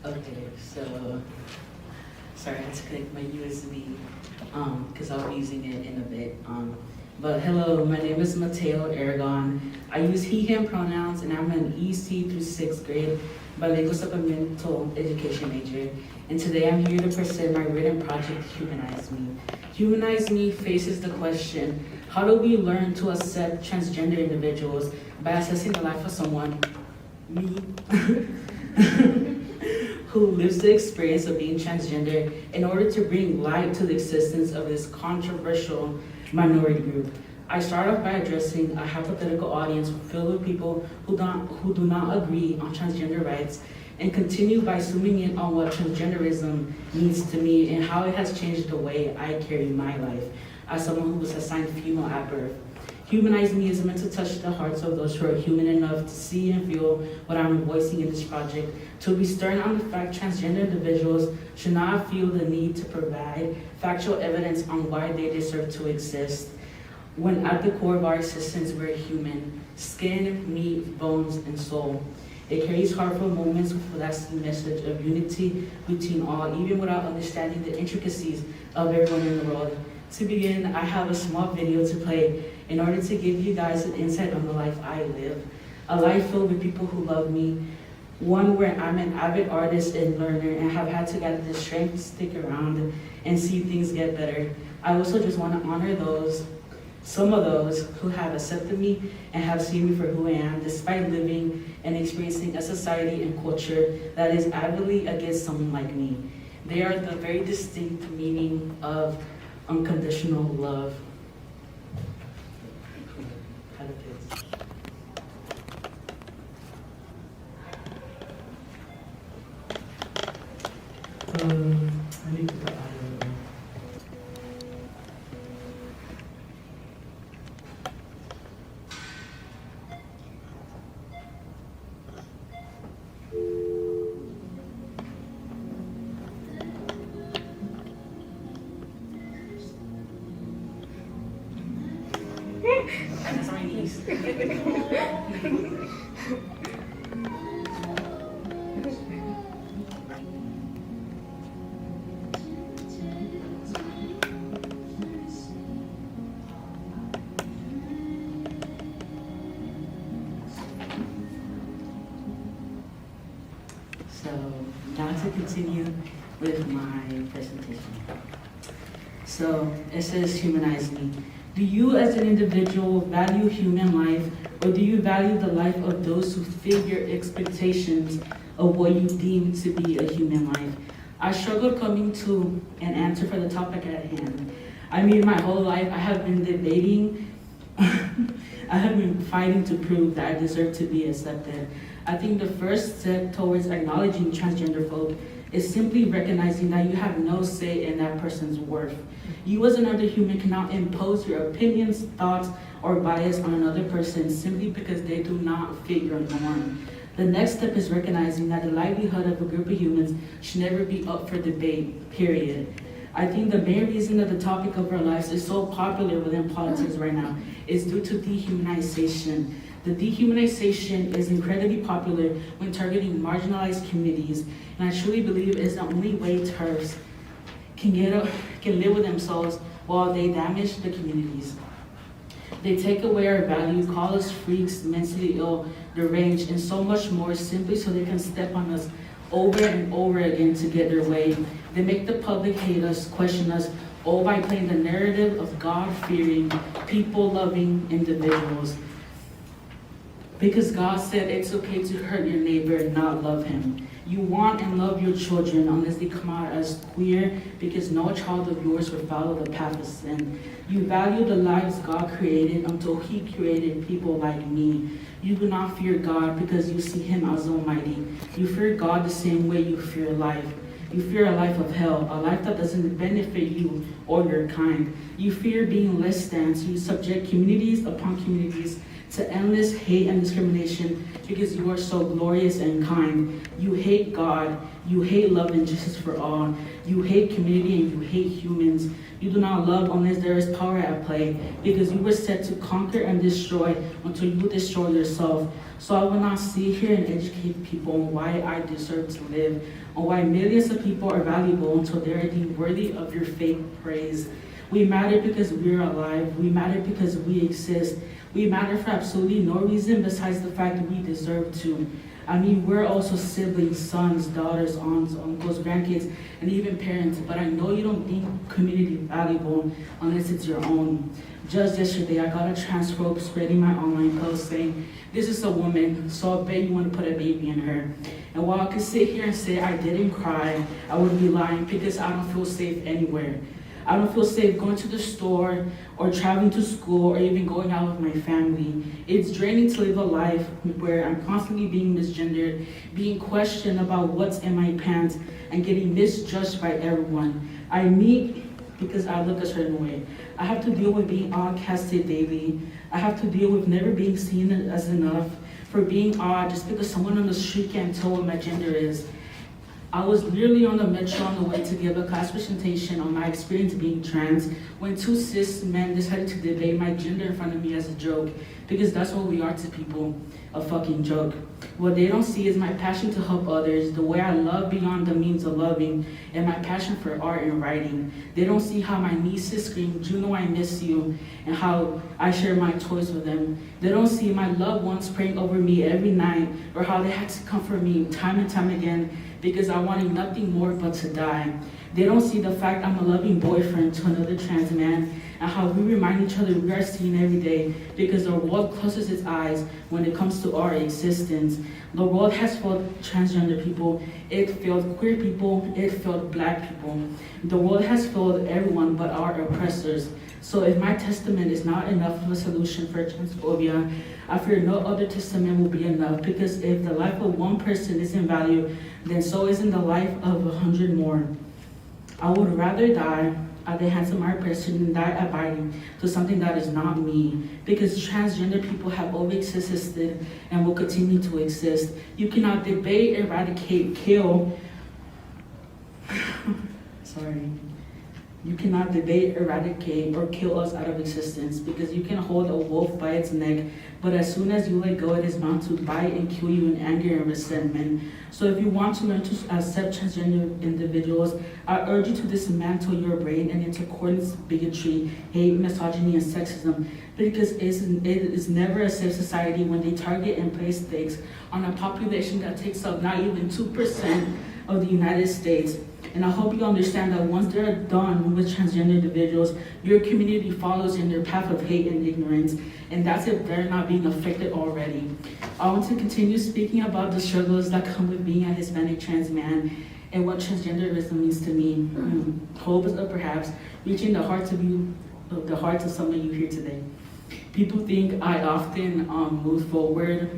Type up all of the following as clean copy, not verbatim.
Okay, so, sorry, I had to connect my USB, because I'll be using it in a bit. But hello, my name is Mateo Aragon. I use he, him pronouns, and I'm an EC through 6th grade bilingual supplemental education major. And today I'm here to present my written project, Humanize Me. Humanize Me faces the question, how do we learn to accept transgender individuals by assessing the life of someone, me, who lives the experience of being transgender in order to bring light to the existence of this controversial minority group. I start off by addressing a hypothetical audience filled with people who do not agree on transgender rights, and continue by zooming in on what transgenderism means to me and how it has changed the way I carry my life as someone who was assigned female at birth. Humanize Me is meant to touch the hearts of those who are human enough to see and feel what I'm voicing in this project, to be stern on the fact transgender individuals should not feel the need to provide factual evidence on why they deserve to exist, when at the core of our existence we're human, skin, meat, bones, and soul. It carries heartfelt moments with a lasting message of unity between all, even without understanding the intricacies of everyone in the world. To begin, I have a small video to play in order to give you guys an insight on the life I live. A life filled with people who love me, one where I'm an avid artist and learner and have had to gather the strength to stick around and see things get better. I also just want to honor some of those who have accepted me and have seen me for who I am, despite living and experiencing a society and culture that is avidly against someone like me. They are the very distinct meaning of unconditional love. I need to put audio. That's my niece. So now to continue with my presentation. So it says humanize me. Do you as an individual value human life, or do you value the life of those who fit your expectations of what you deem to be a human life? I struggled coming to an answer for the topic at hand. I mean, my whole life I have been debating, I have been fighting to prove that I deserve to be accepted. I think the first step towards acknowledging transgender folk is simply recognizing that you have no say in that person's worth. You as another human cannot impose your opinions, thoughts, or bias on another person simply because they do not fit your norm. The next step is recognizing that the livelihood of a group of humans should never be up for debate, period. I think the main reason that the topic of our lives is so popular within politics right now is due to dehumanization. The dehumanization is incredibly popular when targeting marginalized communities, and I truly believe it's the only way TERFs can live with themselves while they damage the communities. They take away our value, call us freaks, mentally ill, deranged, and so much more simply so they can step on us over and over again to get their way. They make the public hate us, question us, all by playing the narrative of God-fearing, people-loving individuals. Because God said it's okay to hurt your neighbor and not love him. You want and love your children unless they come out as queer, because no child of yours will follow the path of sin. You value the lives God created until he created people like me. You do not fear God because you see him as almighty. You fear God the same way you fear life. You fear a life of hell, a life that doesn't benefit you or your kind. You fear being less than, so you subject communities upon communities to endless hate and discrimination because you are so glorious and kind. You hate God, you hate love and justice for all. You hate community and you hate humans. You do not love unless there is power at play, because you were set to conquer and destroy until you destroy yourself. So I will not sit here and educate people on why I deserve to live, on why millions of people are valuable until they are deemed worthy of your fake praise. We matter because we are alive. We matter because we exist. We matter for absolutely no reason besides the fact that we deserve to. I mean, we're also siblings, sons, daughters, aunts, uncles, grandkids, and even parents, but I know you don't think community valuable unless it's your own. Just yesterday, I got a transphobe spreading my online post saying, "This is a woman, so I bet you want to put a baby in her." And while I could sit here and say I didn't cry, I would be lying because I don't feel safe anywhere. I don't feel safe going to the store or traveling to school or even going out with my family. It's draining to live a life where I'm constantly being misgendered, being questioned about what's in my pants, and getting misjudged by everyone I meet because I look a certain way. I have to deal with being outcasted daily. I have to deal with never being seen as enough, for being odd just because someone on the street can't tell what my gender is. I was literally on the metro on the way to give a class presentation on my experience being trans when two cis men decided to debate my gender in front of me as a joke, because that's what we are to people, a fucking joke. What they don't see is my passion to help others, the way I love beyond the means of loving, and my passion for art and writing. They don't see how my nieces scream, "Juno, I miss you," and how I share my toys with them. They don't see my loved ones praying over me every night, or how they had to comfort me time and time again because I wanted nothing more but to die. They don't see the fact I'm a loving boyfriend to another trans man, and how we remind each other we are seen every day because the world closes its eyes when it comes to our existence. The world has failed transgender people, it failed queer people, it failed black people. The world has failed everyone but our oppressors. So if my testament is not enough of a solution for transphobia, I fear no other testament will be enough, because if the life of one person isn't valued, then so isn't the life of 100 more. I would rather die at the hands of my oppressor than die abiding to something that is not me, because transgender people have always existed and will continue to exist. You cannot debate, eradicate, kill. Sorry. You cannot debate, eradicate, or kill us out of existence, because you can hold a wolf by its neck, but as soon as you let go, it is bound to bite and kill you in anger and resentment. So if you want to learn to accept transgender individuals, I urge you to dismantle your brain and its accordance, bigotry, hate, misogyny, and sexism, because it is never a safe society when they target and place stakes on a population that takes up not even 2% of the United States. And I hope you understand that once they're done with transgender individuals, your community follows in their path of hate and ignorance, and that's if they're not being affected already. I want to continue speaking about the struggles that come with being a Hispanic trans man and what transgenderism means to me. Hope is perhaps reaching the hearts of some of you here today. People think I often move forward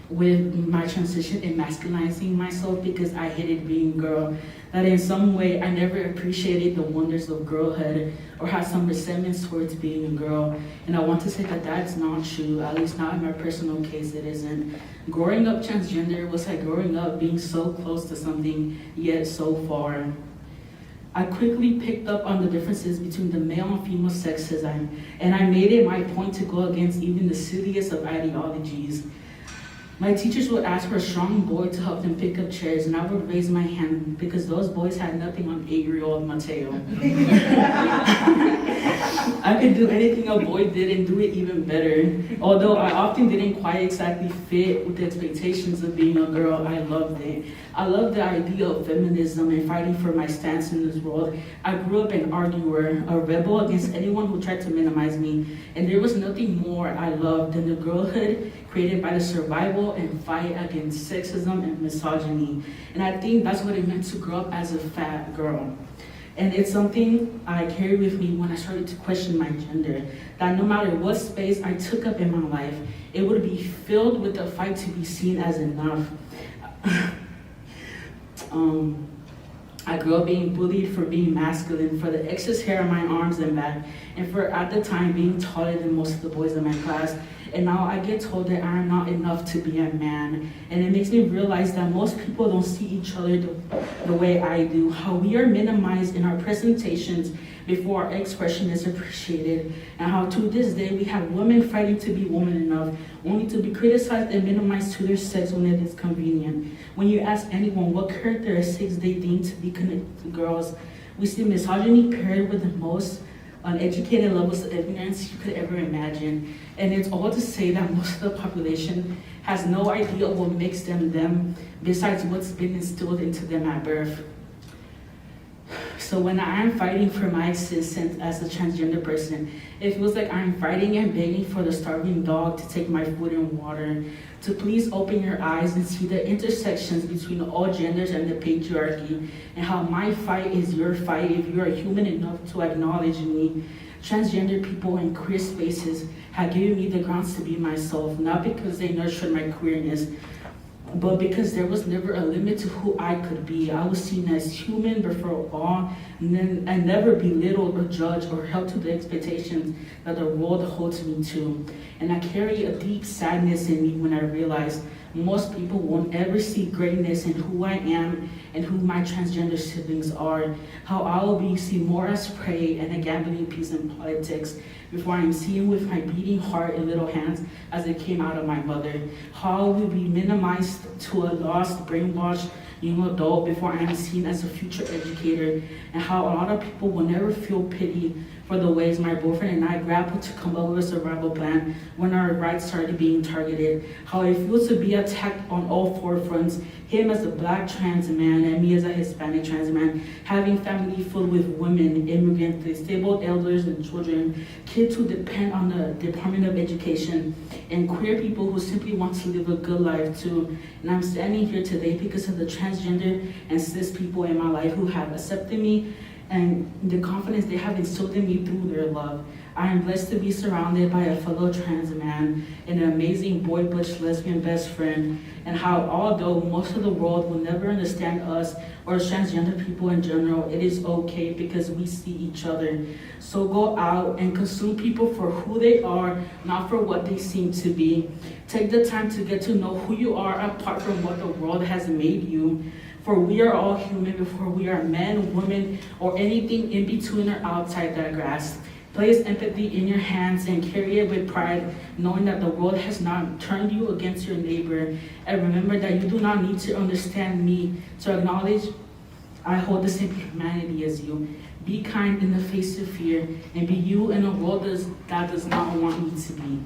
with my transition and masculinizing myself because I hated being a girl, that in some way I never appreciated the wonders of girlhood or had some resentments towards being a girl. And I want to say that that's not true, at least not in my personal case, it isn't. Growing up transgender was like growing up being so close to something, yet so far. I quickly picked up on the differences between the male and female sexism, and I made it my point to go against even the silliest of ideologies. My teachers would ask for a strong boy to help them pick up chairs, and I would raise my hand because those boys had nothing on 8-year-old Mateo. I could do anything a boy did and do it even better. Although I often didn't quite exactly fit with the expectations of being a girl, I loved it. I loved the idea of feminism and fighting for my stance in this world. I grew up an arguer, a rebel against anyone who tried to minimize me, and there was nothing more I loved than the girlhood created by the survival and fight against sexism and misogyny. And I think that's what it meant to grow up as a fat girl. And it's something I carry with me when I started to question my gender, that no matter what space I took up in my life, it would be filled with the fight to be seen as enough. I grew up being bullied for being masculine, for the excess hair on my arms and back, and for at the time being taller than most of the boys in my class. And now I get told that I am not enough to be a man. And it makes me realize that most people don't see each other the way I do. How we are minimized in our presentations before our expression is appreciated. And how to this day we have women fighting to be woman enough, only to be criticized and minimized to their sex when it is convenient. When you ask anyone what characteristics they deem to be connected to girls, we see misogyny paired with the most uneducated levels of ignorance you could ever imagine. And it's all to say that most of the population has no idea of what makes them besides what's been instilled into them at birth. So when I am fighting for my existence as a transgender person, it feels like I'm fighting and begging for the starving dog to take my food and water. To please open your eyes and see the intersections between all genders and the patriarchy, and how my fight is your fight if you are human enough to acknowledge me. Transgender people in queer spaces have given me the grounds to be myself, not because they nurtured my queerness, but because there was never a limit to who I could be. I was seen as human before all, and never belittled or judged or held to the expectations that the world holds me to. And I carry a deep sadness in me when I realize most people won't ever see greatness in who I am and who my transgender siblings are. How I will be seen more as prey and a gambling piece in politics before I'm seen with my beating heart and little hands as it came out of my mother. How I will be minimized to a lost, brainwashed young adult before I am seen as a future educator, and how a lot of people will never feel pity for the ways my boyfriend and I grappled to come up with a survival plan when our rights started being targeted. How it feels to be attacked on all four fronts, him as a black trans man and me as a Hispanic trans man, having family filled with women, immigrants, disabled elders and children, kids who depend on the Department of Education, and queer people who simply want to live a good life too. And I'm standing here today because of the transgender and cis people in my life who have accepted me and the confidence they have instilled in me through their love. I am blessed to be surrounded by a fellow trans man and an amazing boy butch lesbian best friend, and how although most of the world will never understand us or transgender people in general, it is okay because we see each other. So go out and consume people for who they are, not for what they seem to be. Take the time to get to know who you are apart from what the world has made you. For we are all human before we are men, women, or anything in between or outside that grass. Place empathy in your hands and carry it with pride, knowing that the world has not turned you against your neighbor. And remember that you do not need to understand me to acknowledge I hold the same humanity as you. Be kind in the face of fear, and be you in a world that does not want you to be.